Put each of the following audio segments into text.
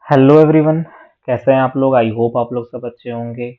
Hello everyone. कैसे हैं आप लोग? आई होप आप लोग सब अच्छे होंगे।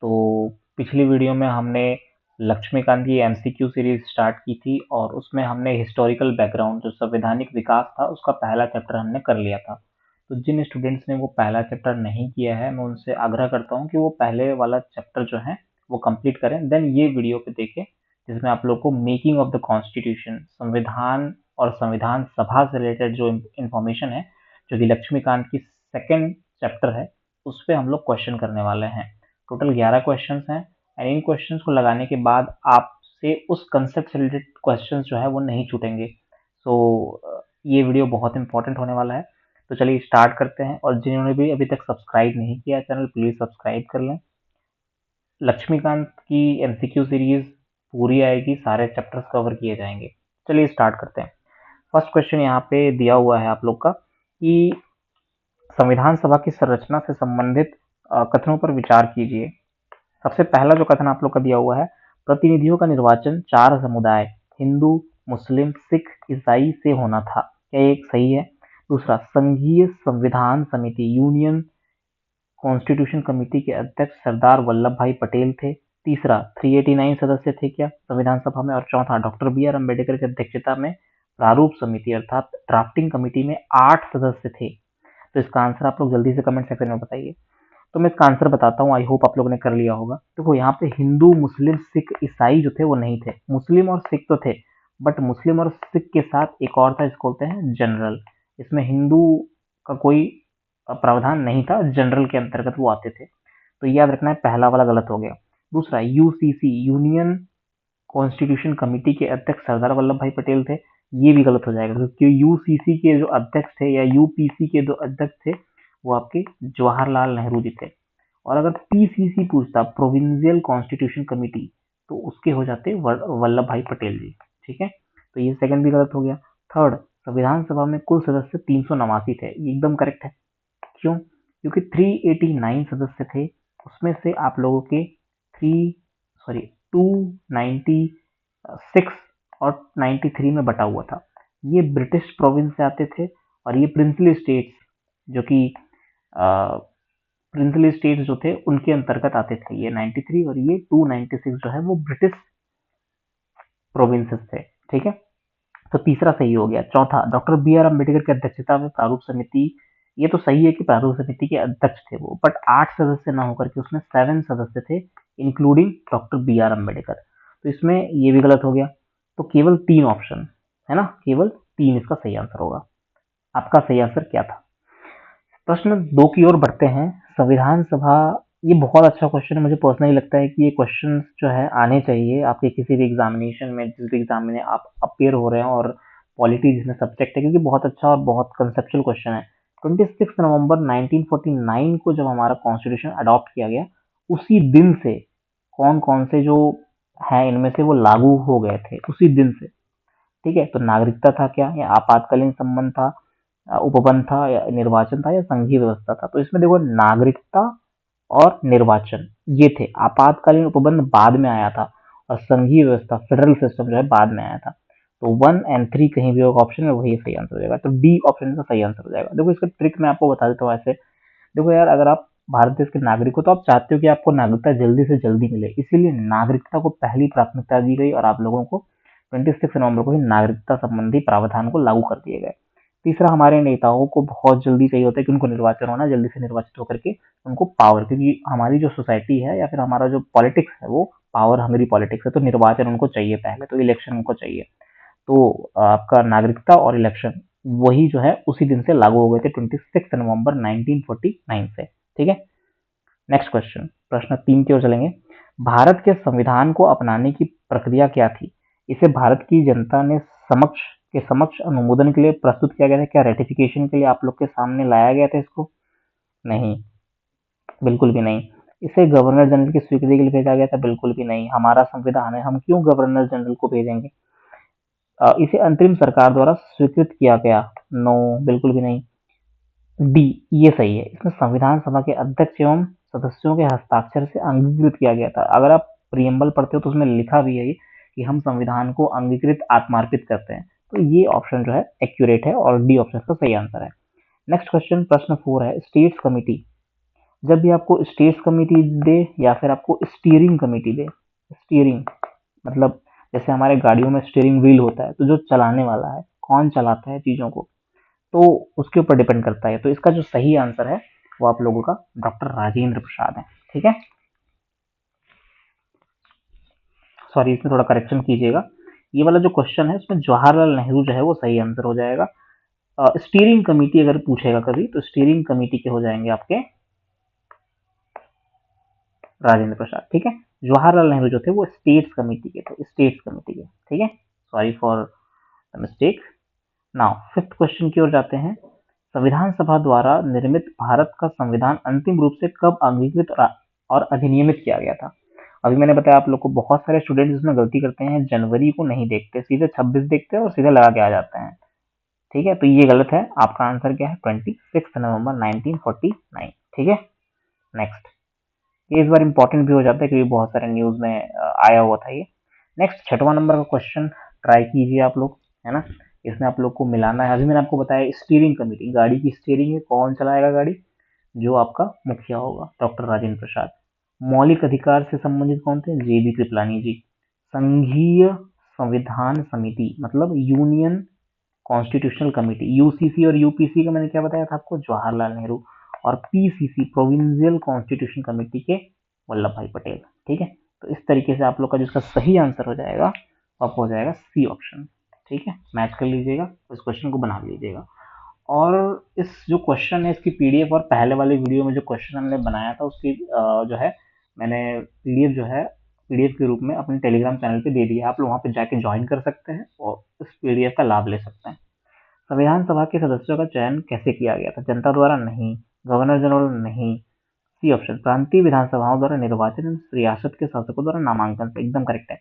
तो पिछली वीडियो में हमने लक्ष्मीकांत की एमसीक्यू सीरीज स्टार्ट की थी और उसमें हमने हिस्टोरिकल बैकग्राउंड जो संवैधानिक विकास था उसका पहला चैप्टर हमने कर लिया था। तो जिन स्टूडेंट्स ने वो पहला चैप्टर नहीं किया है मैं उनसे आग्रह करता हूँ कि वो पहले वाला चैप्टर जो है वो कंप्लीट करें, देन ये वीडियो पे देखें जिसमें आप लोग को मेकिंग ऑफ द कॉन्स्टिट्यूशन, संविधान और संविधान सभा से रिलेटेड जो इंफॉर्मेशन है, जो कि लक्ष्मीकांत की सेकेंड चैप्टर है, उस पे हम लोग क्वेश्चन करने वाले हैं। टोटल 11 क्वेश्चंस हैं एंड इन क्वेश्चंस को लगाने के बाद आपसे उस कंसेप्ट से रिलेटेड क्वेश्चंस जो है वो नहीं छूटेंगे। सो ये वीडियो बहुत इंपॉर्टेंट होने वाला है। तो चलिए स्टार्ट करते हैं, और जिन्होंने भी अभी तक सब्सक्राइब नहीं किया चैनल, प्लीज सब्सक्राइब कर लें। लक्ष्मीकांत की एमसीक्यू सीरीज पूरी आएगी, सारे चैप्टर्स कवर किए जाएंगे। चलिए स्टार्ट करते हैं। फर्स्ट क्वेश्चन यहाँ पे दिया हुआ है आप लोग का कि संविधान सभा की संरचना से संबंधित कथनों पर विचार कीजिए। सबसे पहला जो कथन आप लोग का दिया हुआ है, प्रतिनिधियों का निर्वाचन चार समुदाय हिंदू, मुस्लिम, सिख, ईसाई से होना था। क्या ये सही है? दूसरा, संघीय संविधान समिति यूनियन कॉन्स्टिट्यूशन कमेटी के अध्यक्ष सरदार वल्लभ भाई पटेल थे। तीसरा, 389 सदस्य थे क्या संविधान सभा में? और चौथा, डॉक्टर बी आर अम्बेडकर की अध्यक्षता में प्रारूप समिति अर्थात ड्राफ्टिंग कमेटी में 8 सदस्य थे। तो इसका आंसर आप लोग जल्दी से कमेंट सेक्शन में बताइए। तो मैं इसका आंसर बताता हूँ, आई होप आप लोगों ने कर लिया होगा। देखो यहाँ पे हिंदू, मुस्लिम, सिख, ईसाई जो थे वो नहीं थे। मुस्लिम और सिख तो थे, बट मुस्लिम और सिख के साथ एक और था, इसको बोलते हैं जनरल। इसमें हिंदू का कोई प्रावधान नहीं था, जनरल के अंतर्गत वो आते थे। तो याद रखना है, पहला वाला गलत हो गया। दूसरा, यूसीसी यूनियन कॉन्स्टिट्यूशन कमेटी के अध्यक्ष सरदार वल्लभ भाई पटेल थे, ये भी गलत हो जाएगा क्योंकि यूसीसी के जो अध्यक्ष थे या यूपीसी के जो अध्यक्ष थे वो आपके जवाहरलाल नेहरू जी थे। और अगर पीसीसी पूछता, प्रोविंशियल कॉन्स्टिट्यूशन कमेटी, तो उसके हो जाते वल्लभ भाई पटेल जी। ठीक है, तो ये सेकंड भी गलत हो गया। थर्ड, संविधान सभा में कुल सदस्य 389 थे, ये एकदम करेक्ट है। क्यों? क्योंकि 389 सदस्य थे, उसमें से आप लोगों के थ्री सॉरी 296 और 93 में बटा हुआ था। ये ब्रिटिश प्रोविंस से आते थे और ये प्रिंसली स्टेट्स, जो कि प्रिंसली स्टेट्स जो थे उनके अंतर्गत आते थे। ये 93 और ये 296 जो है वो ब्रिटिश प्रोविंसेस थे। ठीक है, तो तीसरा सही हो गया। चौथा, डॉक्टर बी आर अम्बेडकर की अध्यक्षता में प्रारूप समिति, ये तो सही है कि प्रारूप समिति के अध्यक्ष थे वो, बट 8 सदस्य ना होकर के उसमें 7 सदस्य थे, including doctor B R Ambedkar. तो इसमें ये भी गलत हो गया। तो केवल 3 ऑप्शन है ना, केवल 3 इसका सही आंसर होगा। आपका सही आंसर क्या था? प्रश्न 2 की ओर बढ़ते हैं। संविधान सभा, ये बहुत अच्छा क्वेश्चन है। मुझे पर्सनली लगता है कि ये क्वेश्चन जो है आने चाहिए आपके किसी भी एग्जामिनेशन में, जिस भी एग्जाम में आप अपेयर हो रहे हैं, और पॉलिटी जिसमें सब्जेक्ट है, क्योंकि बहुत अच्छा और बहुत कंसेप्चुअल क्वेश्चन है। 26 नवंबर 1949 को जब हमारा कॉन्स्टिट्यूशन अडॉप्ट किया गया, उसी दिन से कौन कौन से जो है इनमें से वो लागू हो गए थे उसी दिन से। ठीक है, तो नागरिकता था क्या, या आपातकालीन संबंध था, उपबंध था, या निर्वाचन था, या संघीय व्यवस्था था? तो इसमें देखो, नागरिकता और निर्वाचन ये थे। आपातकालीन उपबंध बाद में आया था और संघीय व्यवस्था, फेडरल सिस्टम जो है बाद में आया था। तो 1 और 3 कहीं भी होगा ऑप्शन में, वही सही आंसर हो जाएगा। तो डी ऑप्शन का सही आंसर हो जाएगा। देखो इसका ट्रिक मैं आपको बता देता हूँ ऐसे। देखो यार, अगर आप भारत देश के नागरिक हो तो आप चाहते हो कि आपको नागरिकता जल्दी से जल्दी मिले, इसीलिए नागरिकता को पहली प्राथमिकता दी गई और आप लोगों को 26 नवंबर को ही नागरिकता संबंधी प्रावधान को लागू कर दिए गए। तीसरा, हमारे नेताओं को बहुत जल्दी चाहिए होता है कि उनको निर्वाचन होना, जल्दी से निर्वाचित होकर के उनको पावर, क्योंकि हमारी जो सोसाइटी है या फिर हमारा जो पॉलिटिक्स है वो पावर हंग्री पॉलिटिक्स है, तो निर्वाचन उनको चाहिए पहले, तो इलेक्शन उनको चाहिए। तो आपका नागरिकता और इलेक्शन वही जो है उसी दिन से लागू हो गए थे, 26 नवंबर 1949 से। ठीक है, नेक्स्ट क्वेश्चन, प्रश्न 3 की ओर चलेंगे। भारत के संविधान को अपनाने की प्रक्रिया क्या थी? इसे भारत की जनता ने समक्ष अनुमोदन के लिए प्रस्तुत किया गया था क्या? रेटिफिकेशन के लिए आप लोग के सामने लाया गया था इसको? नहीं, बिल्कुल भी नहीं। इसे गवर्नर जनरल की स्वीकृति के लिए भेजा गया था? बिल्कुल भी नहीं। हमारा संविधान है, हम क्यों गवर्नर जनरल को भेजेंगे? इसे अंतरिम सरकार द्वारा स्वीकृत किया गया? नो, बिल्कुल भी नहीं। डी, ये सही है। इसमें संविधान सभा के अध्यक्ष एवं सदस्यों के हस्ताक्षर से अंगीकृत किया गया था। अगर आप प्रियम्बल पढ़ते हो तो उसमें लिखा भी है कि हम संविधान को अंगीकृत आत्मार्पित करते हैं। तो ये ऑप्शन जो है एक्यूरेट है और डी ऑप्शन का सही आंसर है। नेक्स्ट क्वेश्चन प्रश्न 4 है, स्टेट्स कमिटी। जब भी आपको स्टेट्स कमिटी दे या फिर आपको स्टीयरिंग कमिटी दे, स्टीयरिंग मतलब जैसे हमारे गाड़ियों में स्टीयरिंग व्हील होता है, तो जो चलाने वाला है, कौन चलाता है चीजों को, तो उसके ऊपर डिपेंड करता है। तो इसका जो सही आंसर है वो आप लोगों का डॉक्टर राजेंद्र प्रसाद है। ठीक है, सॉरी इसमें थोड़ा करेक्शन कीजिएगा, ये वाला जो क्वेश्चन है उसमें जवाहरलाल नेहरू जो है वो सही आंसर हो जाएगा। स्टीयरिंग कमेटी अगर पूछेगा कभी तो स्टीयरिंग कमेटी के हो जाएंगे आपके राजेंद्र प्रसाद। ठीक है, जवाहरलाल नेहरू जो थे वो स्टेट्स कमेटी के थे, स्टेट्स कमेटी के। ठीक है, sorry for the mistake. Now fifth question की ओर जाते हैं। संविधान सभा द्वारा निर्मित भारत का संविधान अंतिम रूप से कब अंगीकृत और अधिनियमित किया गया था? अभी मैंने बताया आप लोग को, बहुत सारे स्टूडेंट्स इसमें गलती करते हैं, जनवरी को नहीं देखते, सीधे 26 देखते हैं और सीधे लगा के आ जाते हैं। ठीक है, तो ये गलत है। आपका आंसर क्या है? 26 नवंबर 1949। ठीक है, नेक्स्ट। ये इस बार इंपॉर्टेंट भी हो जाता है क्योंकि बहुत सारे न्यूज में आया हुआ था ये। नेक्स्ट, छठवां नंबर का क्वेश्चन ट्राई कीजिए आप लोग, है ना। इसमें आप लोग को मिलाना है, अभी मैंने आपको बताया स्टीयरिंग कमेटी, गाड़ी की स्टीयरिंग है, कौन चलाएगा गाड़ी? जो आपका मुखिया होगा, डॉक्टर राजेंद्र प्रसाद। मौलिक अधिकार से संबंधित कौन थे? जेबी कृपलानी जी। संघीय संविधान समिति मतलब यूनियन कॉन्स्टिट्यूशनल कमेटी, यूसीसी और यूपीसी का मैंने क्या बताया था आपको? जवाहरलाल नेहरू। और पीसीसी प्रोविंशियल कॉन्स्टिट्यूशन कमेटी के वल्लभ भाई पटेल। ठीक है, तो इस तरीके से आप लोग का जिसका सही आंसर हो जाएगा अब हो जाएगा सी ऑप्शन। ठीक है, मैच कर लीजिएगा, इस क्वेश्चन को बना लीजिएगा। और इस जो क्वेश्चन है इसकी पीडीएफ और पहले वाले वीडियो में जो क्वेश्चन हमने बनाया था उसकी जो है मैंने पीडीएफ जो है पीडीएफ के रूप में अपने टेलीग्राम चैनल पे दे दिया है, आप लोग वहाँ पे जाके ज्वाइन कर सकते हैं और इस पीडीएफ का लाभ ले सकते हैं। संविधान सभा के सदस्यों का चयन कैसे किया गया था? जनता द्वारा? नहीं। Governor general? नहीं। सी ऑप्शन, प्रांतीय विधानसभाओं द्वारा निर्वाचित रियासत के शासकों द्वारा नामांकन से, एकदम करेक्ट है।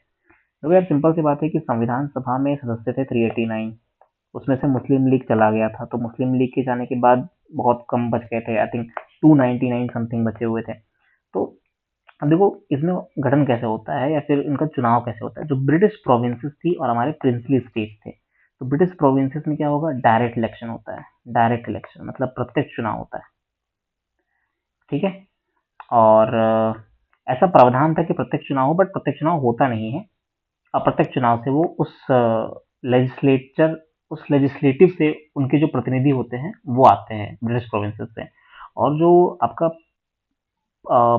तो यार सिंपल सी बात है कि संविधान सभा में सदस्य थे 389, उसमें से मुस्लिम लीग चला गया था, तो मुस्लिम लीग के जाने के बाद बहुत कम बच गए थे, आई थिंक 299 समथिंग बचे हुए थे। तो अब देखो इसमें गठन कैसे होता है या फिर इनका चुनाव कैसे होता है। जो ब्रिटिश प्रोविंसेस थी और हमारे प्रिंसली स्टेट थे, तो ब्रिटिश प्रोविंसेस में क्या होगा? डायरेक्ट इलेक्शन होता है। डायरेक्ट इलेक्शन मतलब प्रत्यक्ष चुनाव होता है। ठीक है, और ऐसा प्रावधान था कि प्रत्यक्ष चुनाव हो, बट प्रत्यक्ष चुनाव होता नहीं है। अप्रत्यक्ष चुनाव से वो लेजिस्लेचर उस लेजिस्लेटिव से उनके जो प्रतिनिधि होते हैं वो आते हैं ब्रिटिश प्रोविंसेस से। और जो आपका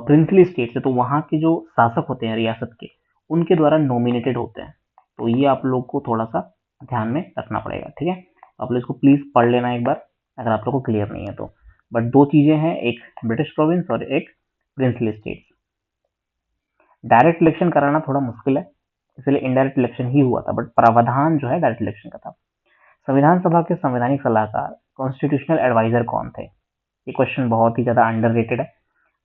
प्रिंसली स्टेट से, तो वहाँ के जो शासक होते हैं रियासत के, उनके द्वारा नॉमिनेटेड होते हैं। तो ये आप लोग को थोड़ा सा ध्यान में रखना पड़ेगा। ठीक है, आप लोग इसको प्लीज पढ़ लेना एक बार अगर आप लोग को क्लियर नहीं है तो। बट दो चीजें हैं, एक ब्रिटिश प्रोविंस और एक प्रिंसली स्टेट। डायरेक्ट इलेक्शन कराना थोड़ा मुश्किल है, इसलिए इनडायरेक्ट इलेक्शन ही हुआ था, बट प्रावधान जो है डायरेक्ट इलेक्शन का था। संविधान सभा के संवैधानिक सलाहकार कॉन्स्टिट्यूशनल एडवाइजर कौन थे? ये क्वेश्चन बहुत ही ज्यादा अंडररेटेड है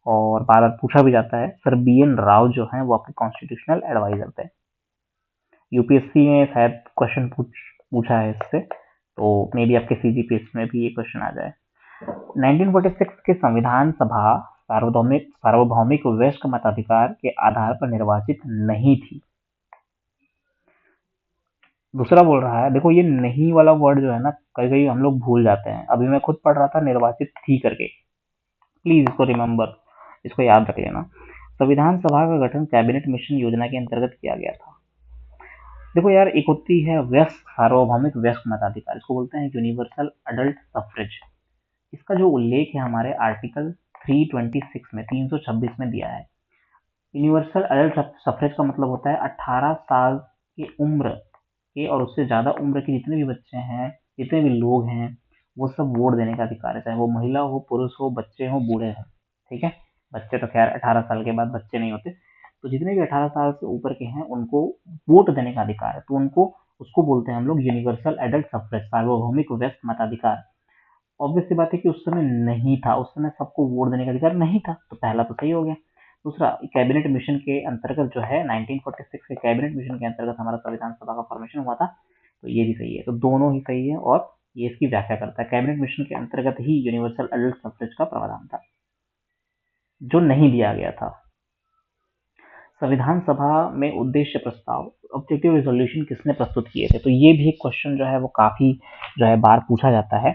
और बार बार पूछा भी जाता है। सर बी एन राव जो है वो आपके कॉन्स्टिट्यूशनल एडवाइजर थे। यूपीएससी में शायद क्वेश्चन पूछा है इससे, तो मे बी आपके सीजीपीएस में भी ये क्वेश्चन आ जाए। 1946 के संविधान सभा सार्वभौमिक वयस्क मताधिकार के आधार पर निर्वाचित नहीं थी। दूसरा बोल रहा है, देखो ये नहीं वाला वर्ड जो है ना कई कई हम लोग भूल जाते हैं। अभी मैं खुद पढ़ रहा था निर्वाचित थी करके, प्लीज इसको रिमेम्बर, इसको याद रख लेना। संविधान सभा का गठन कैबिनेट मिशन योजना के अंतर्गत किया गया था। देखो यार, एक होती है व्यस्क सार्वभौमिक व्यस्क मताधिकार, इसको बोलते हैं यूनिवर्सल अडल्ट सफ्रेज। इसका जो उल्लेख है हमारे आर्टिकल 326 में 326 में दिया है। यूनिवर्सल अडल्ट सफ्रेज का मतलब होता है 18 साल की उम्र के और उससे ज्यादा उम्र के जितने भी बच्चे हैं, जितने भी लोग हैं, वो सब वोट देने का अधिकार है, चाहे वो महिला हो, पुरुष हो, बच्चे हो, बूढ़े हैं। ठीक है, बच्चे तो खैर 18 साल के बाद बच्चे नहीं होते, तो जितने भी 18 साल से ऊपर के हैं उनको वोट देने का अधिकार है, तो उनको उसको बोलते हैं हम लोग यूनिवर्सल एडल्ट सफ्रेज, सार्वभौमिक व्यस्क मताधिकार। ऑब्वियस सी बात है कि उस समय नहीं था, उस समय सबको वोट देने का अधिकार नहीं था, तो पहला तो सही हो गया। दूसरा, कैबिनेट मिशन के अंतर्गत जो है 1946 के कैबिनेट मिशन के अंतर्गत हमारा संविधान सभा का फॉर्मेशन हुआ था, तो ये भी सही है। तो दोनों ही सही है और ये इसकी व्याख्या करता है, कैबिनेट मिशन के अंतर्गत ही यूनिवर्सल एडल्ट सफ्रेज का प्रावधान था जो नहीं दिया गया था। संविधान सभा में उद्देश्य प्रस्ताव ऑब्जेक्टिव रेजोल्यूशन किसने प्रस्तुत किए थे? तो ये भी एक क्वेश्चन जो है वो काफी जो है बार पूछा जाता है।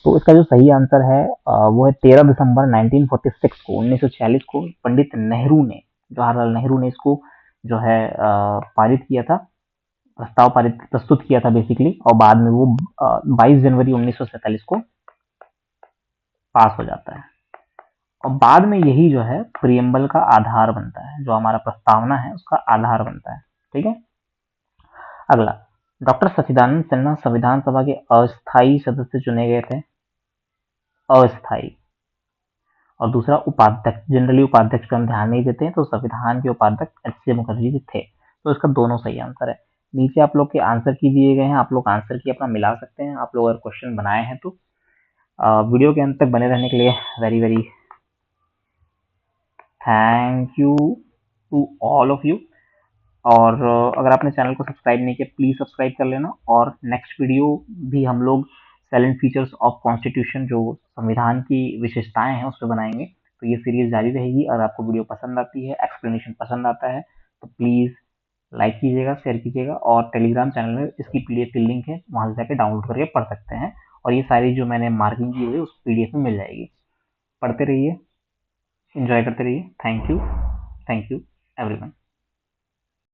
तो इसका जो सही आंसर है वो है 13 दिसंबर 1946 को 1946 को पंडित नेहरू ने, जवाहरलाल नेहरू ने इसको जो है पारित किया था, प्रस्ताव पारित प्रस्तुत किया था बेसिकली, और बाद में वो 22 जनवरी 1947 को पास हो जाता है। और बाद में यही जो है प्रियम्बल का आधार बनता है, जो हमारा प्रस्तावना है उसका आधार बनता है। ठीक है। अगला, डॉक्टर सच्चिदानंद सिन्हा संविधान सभा के अस्थायी सदस्य चुने गए थे। अस्थायी। और दूसरा उपाध्यक्ष, जनरली उपाध्यक्ष को हम ध्यान नहीं देते हैं, तो संविधान के उपाध्यक्ष एच सी मुखर्जी जी थे। तो इसका दोनों सही आंसर है। नीचे आप लोग के आंसर की दिए गए हैं, आप लोग आंसर की अपना मिला सकते हैं, आप लोग अगर क्वेश्चन बनाए हैं तो। वीडियो के अंत तक बने रहने के लिए very very thank you to all of you. और अगर आपने चैनल को सब्सक्राइब नहीं किया प्लीज सब्सक्राइब कर लेना। और नेक्स्ट वीडियो भी हम लोग साइलेंट फीचर्स ऑफ कॉन्स्टिट्यूशन, जो संविधान की विशेषताएं हैं, उस पर बनाएंगे। तो ये सीरीज जारी रहेगी। अगर आपको वीडियो पसंद आती है, एक्सप्लेनेशन पसंद आता है, तो प्लीज लाइक कीजिएगा, शेयर कीजिएगा। और टेलीग्राम चैनल में इसकी पीडीएफ की लिंक है, वहां से जाकर डाउनलोड करके पढ़ सकते हैं। और ये सारी जो मैंने मार्किंग की हुई है उस पीडीएफ में मिल जाएगी। पढ़ते रहिए, एंजॉय करते रहिए। Thank you everyone.